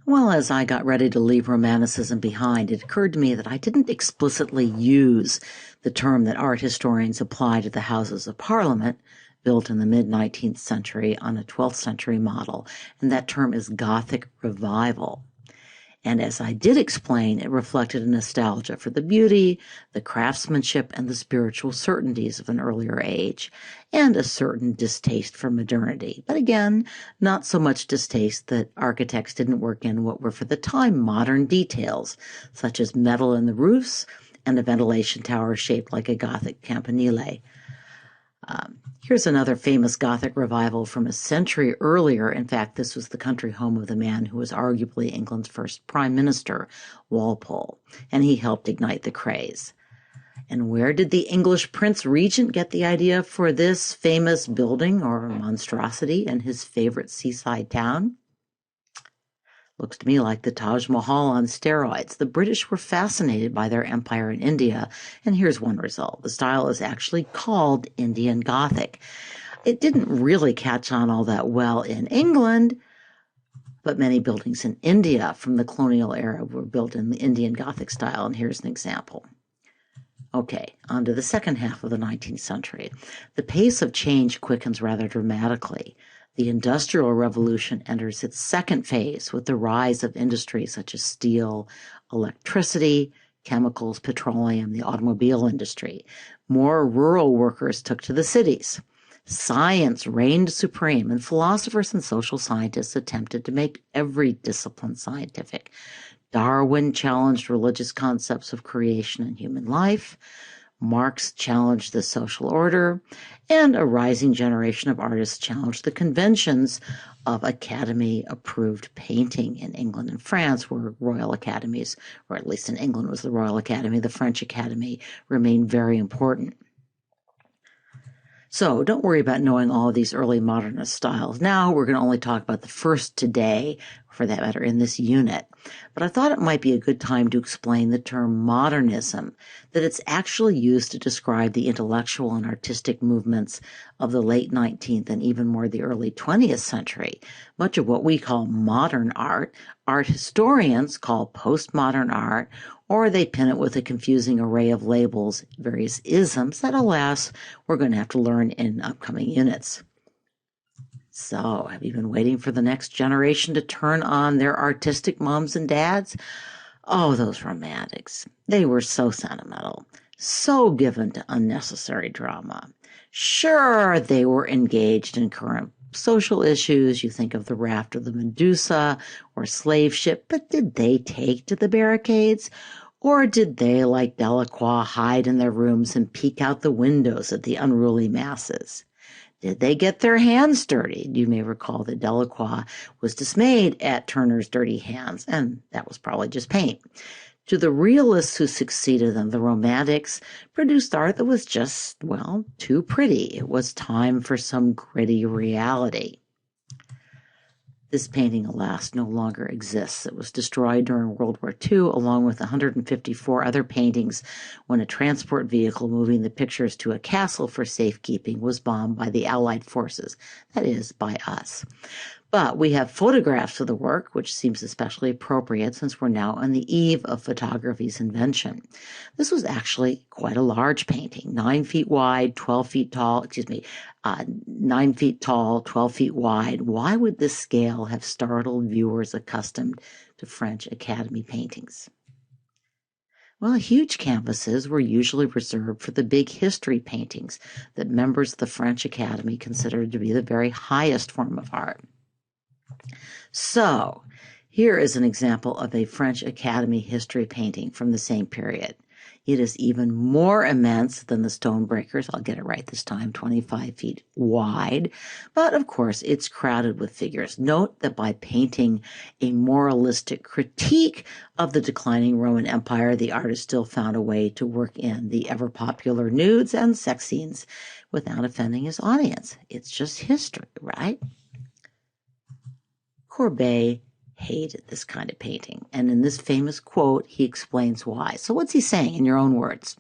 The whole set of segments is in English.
Well, as I got ready to leave Romanticism behind, it occurred to me that I didn't explicitly use the term that art historians apply to the Houses of Parliament, built in the mid-19th century on a 12th century model, and that term is Gothic Revival. And as I did explain, it reflected a nostalgia for the beauty, the craftsmanship, and the spiritual certainties of an earlier age, and a certain distaste for modernity. But again, not so much distaste that architects didn't work in what were for the time modern details, such as metal in the roofs and a ventilation tower shaped like a Gothic campanile. Here's another famous Gothic revival from a century earlier. In fact, this was the country home of the man who was arguably England's first prime minister, Walpole, and he helped ignite the craze. And where did the English Prince Regent get the idea for this famous building or monstrosity in his favorite seaside town? Looks to me like the Taj Mahal on steroids. The British were fascinated by their empire in India, and here's one result. The style is actually called Indian Gothic. It didn't really catch on all that well in England, but many buildings in India from the colonial era were built in the Indian Gothic style, and here's an example. Okay, on to the second half of the 19th century. The pace of change quickens rather dramatically. The Industrial Revolution enters its second phase with the rise of industries such as steel, electricity, chemicals, petroleum, the automobile industry. More rural workers took to the cities. Science reigned supreme, and philosophers and social scientists attempted to make every discipline scientific. Darwin challenged religious concepts of creation and human life. Marx challenged the social order, and a rising generation of artists challenged the conventions of Academy-approved painting. In England and France were royal academies, or at least in England was the Royal Academy. The French Academy remained very important. So don't worry about knowing all of these early modernist styles. Now we're going to only talk about the first today, for that matter, in this unit. But I thought it might be a good time to explain the term modernism, that it's actually used to describe the intellectual and artistic movements of the late 19th and even more the early 20th century. Much of what we call modern art historians call postmodern art, or they pin it with a confusing array of labels, various isms that, alas, we're going to have to learn in upcoming units. So, have you been waiting for the next generation to turn on their artistic moms and dads? Oh, those romantics. They were so sentimental, so given to unnecessary drama. Sure, they were engaged in current social issues. You think of the raft of the Medusa or slave ship, but did they take to the barricades? Or did they, like Delacroix, hide in their rooms and peek out the windows at the unruly masses? Did they get their hands dirty? You may recall that Delacroix was dismayed at Turner's dirty hands, and that was probably just paint. To the realists who succeeded them, the Romantics produced art that was just, well, too pretty. It was time for some gritty reality. This painting, alas, no longer exists. It was destroyed during World War II, along with 154 other paintings, when a transport vehicle moving the pictures to a castle for safekeeping was bombed by the Allied forces, that is, by us. But we have photographs of the work, which seems especially appropriate since we're now on the eve of photography's invention. This was actually quite a large painting, 9 feet wide, 12 feet tall, 9 feet tall, 12 feet wide. Why would this scale have startled viewers accustomed to French Academy paintings? Well, huge canvases were usually reserved for the big history paintings that members of the French Academy considered to be the very highest form of art. So, here is an example of a French Academy history painting from the same period. It is even more immense than the Stonebreakers. I'll get it right this time, 25 feet wide. But of course, it's crowded with figures. Note that by painting a moralistic critique of the declining Roman Empire, the artist still found a way to work in the ever-popular nudes and sex scenes without offending his audience. It's just history, right? Courbet hated this kind of painting, and in this famous quote, he explains why. So what's he saying in your own words?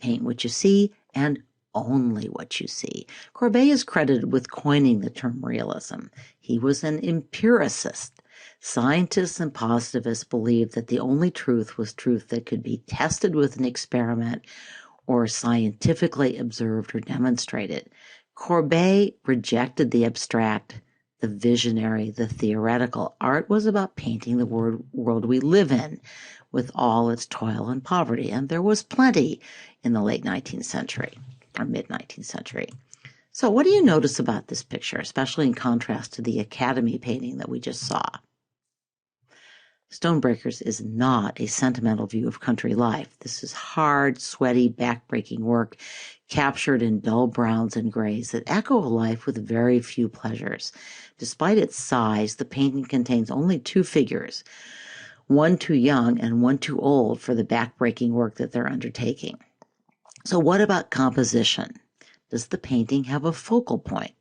Paint what you see and only what you see. Courbet is credited with coining the term realism. He was an empiricist. Scientists and positivists believed that the only truth was truth that could be tested with an experiment or scientifically observed or demonstrated. Courbet rejected the abstract, the visionary, the theoretical. Art was about painting the world we live in with all its toil and poverty, and there was plenty in the late 19th century or mid-19th century. So what do you notice about this picture, especially in contrast to the Academy painting that we just saw? Stonebreakers is not a sentimental view of country life. This is hard, sweaty, back-breaking work captured in dull browns and grays that echo a life with very few pleasures. Despite its size, the painting contains only two figures, one too young and one too old for the back-breaking work that they're undertaking. So what about composition? Does the painting have a focal point?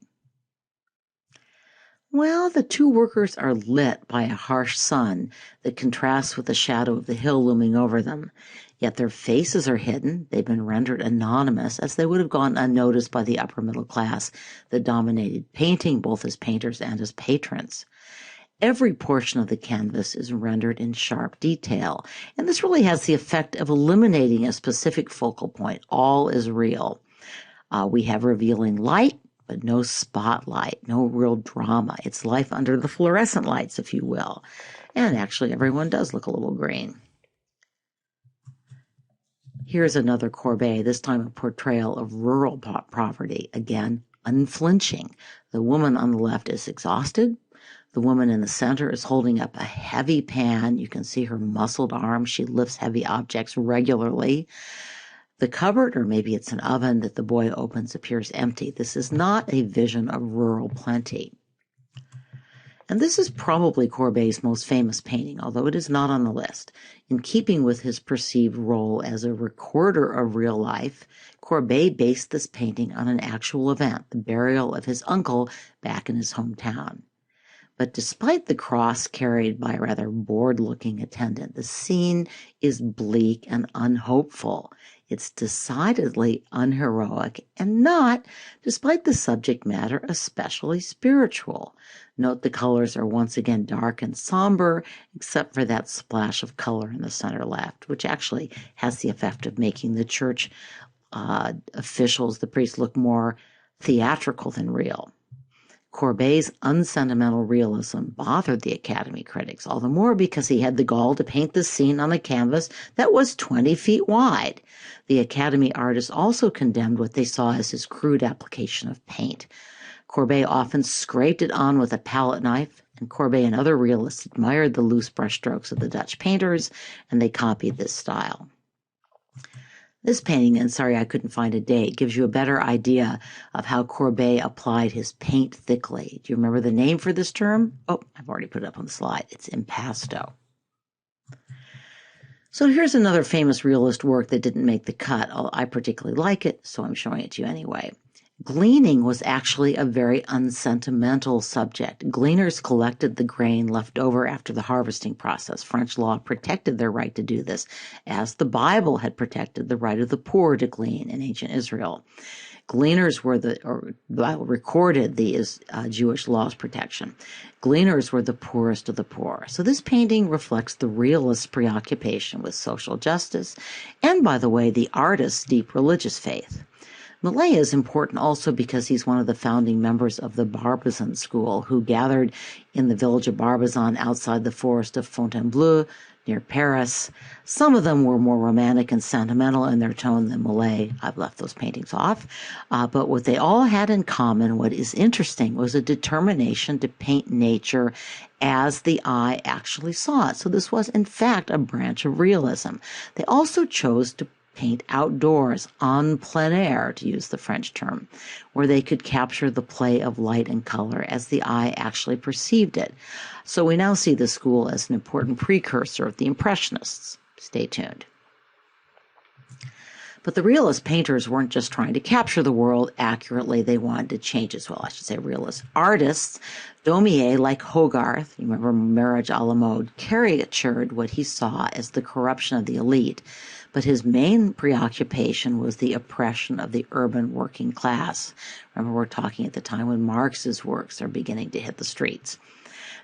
Well, the two workers are lit by a harsh sun that contrasts with the shadow of the hill looming over them. Yet their faces are hidden. They've been rendered anonymous, as they would have gone unnoticed by the upper middle class that dominated painting, both as painters and as patrons. Every portion of the canvas is rendered in sharp detail, and this really has the effect of eliminating a specific focal point. All is real. We have revealing light, but no spotlight, no real drama. It's life under the fluorescent lights, if you will. And actually, everyone does look a little green. Here's another Courbet, this time a portrayal of rural poverty. Again, unflinching. The woman on the left is exhausted. The woman in the center is holding up a heavy pan. You can see her muscled arms. She lifts heavy objects regularly. The cupboard, or maybe it's an oven that the boy opens, appears empty. This is not a vision of rural plenty. And this is probably Courbet's most famous painting, although it is not on the list. In keeping with his perceived role as a recorder of real life, Courbet based this painting on an actual event, the burial of his uncle back in his hometown. But despite the cross carried by a rather bored-looking attendant, the scene is bleak and unhopeful. It's decidedly unheroic and not, despite the subject matter, especially spiritual. Note the colors are once again dark and somber, except for that splash of color in the center left, which actually has the effect of making the church officials, the priests, look more theatrical than real. Courbet's unsentimental realism bothered the Academy critics, all the more because he had the gall to paint this scene on a canvas that was 20 feet wide. The Academy artists also condemned what they saw as his crude application of paint. Courbet often scraped it on with a palette knife, and Courbet and other realists admired the loose brushstrokes of the Dutch painters, and they copied this style. This painting, and sorry I couldn't find a date, gives you a better idea of how Courbet applied his paint thickly. Do you remember the name for this term? Oh, I've already put it up on the slide. It's impasto. So here's another famous realist work that didn't make the cut. I particularly like it, so I'm showing it to you anyway. Gleaning was actually a very unsentimental subject. Gleaners collected the grain left over after the harvesting process. French law protected their right to do this, as the Bible had protected the right of the poor to glean in ancient Israel. Gleaners were recorded the Jewish law's protection. Gleaners were the poorest of the poor. So this painting reflects the realist's preoccupation with social justice and, by the way, the artist's deep religious faith. Millet is important also because he's one of the founding members of the Barbizon school, who gathered in the village of Barbizon outside the forest of Fontainebleau near Paris. Some of them were more romantic and sentimental in their tone than Millet. I've left those paintings off. But what they all had in common, what is interesting, was a determination to paint nature as the eye actually saw it. So this was, in fact, a branch of realism. They also chose to paint outdoors, en plein air, to use the French term, where they could capture the play of light and color as the eye actually perceived it. So we now see the school as an important precursor of the Impressionists. Stay tuned. But the realist painters weren't just trying to capture the world accurately, they wanted to change as well. I should say realist artists. Daumier, like Hogarth, you remember Marriage à la Mode, caricatured what he saw as the corruption of the elite. But his main preoccupation was the oppression of the urban working class. Remember, we're talking at the time when Marx's works are beginning to hit the streets.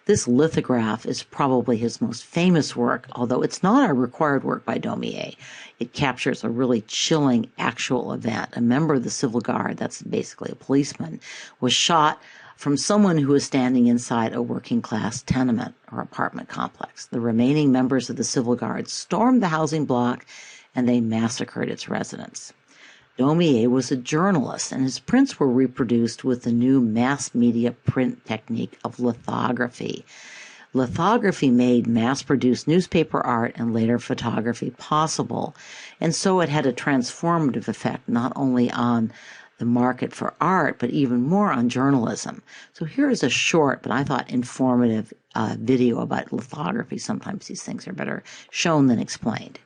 This lithograph is probably his most famous work, although it's not a required work by Daumier. It captures a really chilling actual event. A member of the Civil Guard, that's basically a policeman, was shot from someone who was standing inside a working-class tenement or apartment complex. The remaining members of the Civil Guard stormed the housing block, and they massacred its residents. Daumier was a journalist, and his prints were reproduced with the new mass media print technique of lithography. Lithography made mass-produced newspaper art and later photography possible, and so it had a transformative effect not only on the market for art, but even more on journalism. So here is a short, but I thought informative video about lithography. Sometimes these things are better shown than explained.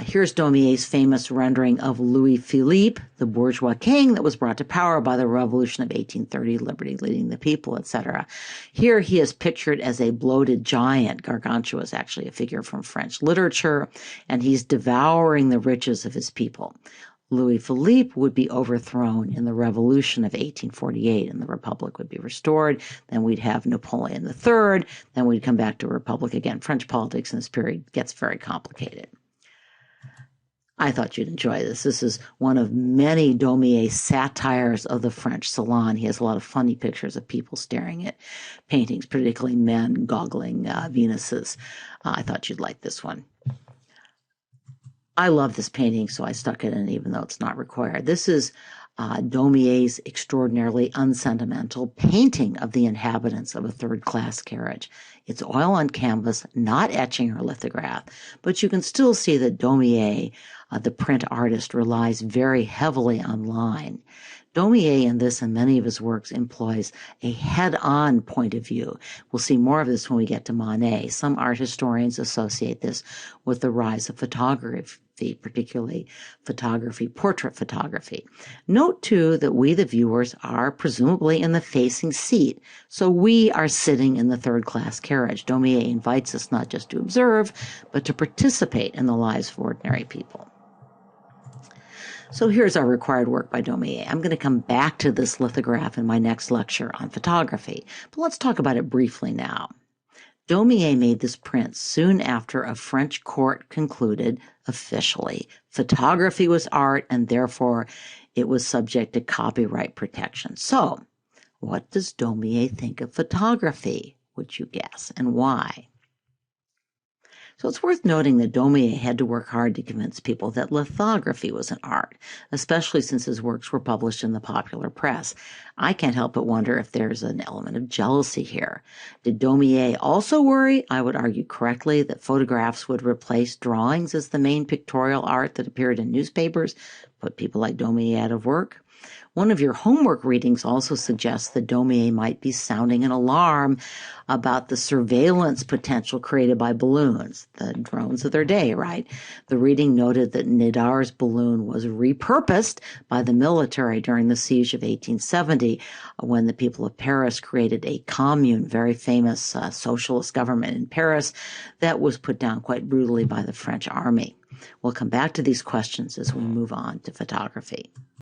Here's Daumier's famous rendering of Louis Philippe, the bourgeois king that was brought to power by the Revolution of 1830, liberty leading the people, etc. Here he is pictured as a bloated giant. Gargantua is actually a figure from French literature, and he's devouring the riches of his people. Louis Philippe would be overthrown in the Revolution of 1848, and the Republic would be restored. Then we'd have Napoleon III. Then we'd come back to a Republic again. French politics in this period gets very complicated. I thought you'd enjoy this. This is one of many Daumier satires of the French salon. He has a lot of funny pictures of people staring at paintings, particularly men goggling Venuses. I thought you'd like this one. I love this painting, so I stuck it in even though it's not required. This is Daumier's extraordinarily unsentimental painting of the inhabitants of a third-class carriage. It's oil on canvas, not etching or lithograph, but you can still see that Daumier, the print artist, relies very heavily on line. Daumier in this and many of his works employs a head-on point of view. We'll see more of this when we get to Monet. Some art historians associate this with the rise of photography, particularly portrait photography. Note, too, that we, the viewers, are presumably in the facing seat, so we are sitting in the third-class carriage. Daumier invites us not just to observe, but to participate in the lives of ordinary people. So here's our required work by Daumier. I'm going to come back to this lithograph in my next lecture on photography, but let's talk about it briefly now. Daumier made this print soon after a French court concluded, officially, photography was art and therefore it was subject to copyright protection. So, what does Daumier think of photography, would you guess, and why? So it's worth noting that Daumier had to work hard to convince people that lithography was an art, especially since his works were published in the popular press. I can't help but wonder if there's an element of jealousy here. Did Daumier also worry, I would argue correctly, that photographs would replace drawings as the main pictorial art that appeared in newspapers, put people like Daumier out of work? One of your homework readings also suggests that Daumier might be sounding an alarm about the surveillance potential created by balloons, the drones of their day, right? The reading noted that Nidar's balloon was repurposed by the military during the siege of 1870, when the people of Paris created a commune, very famous socialist government in Paris, that was put down quite brutally by the French army. We'll come back to these questions as we move on to photography.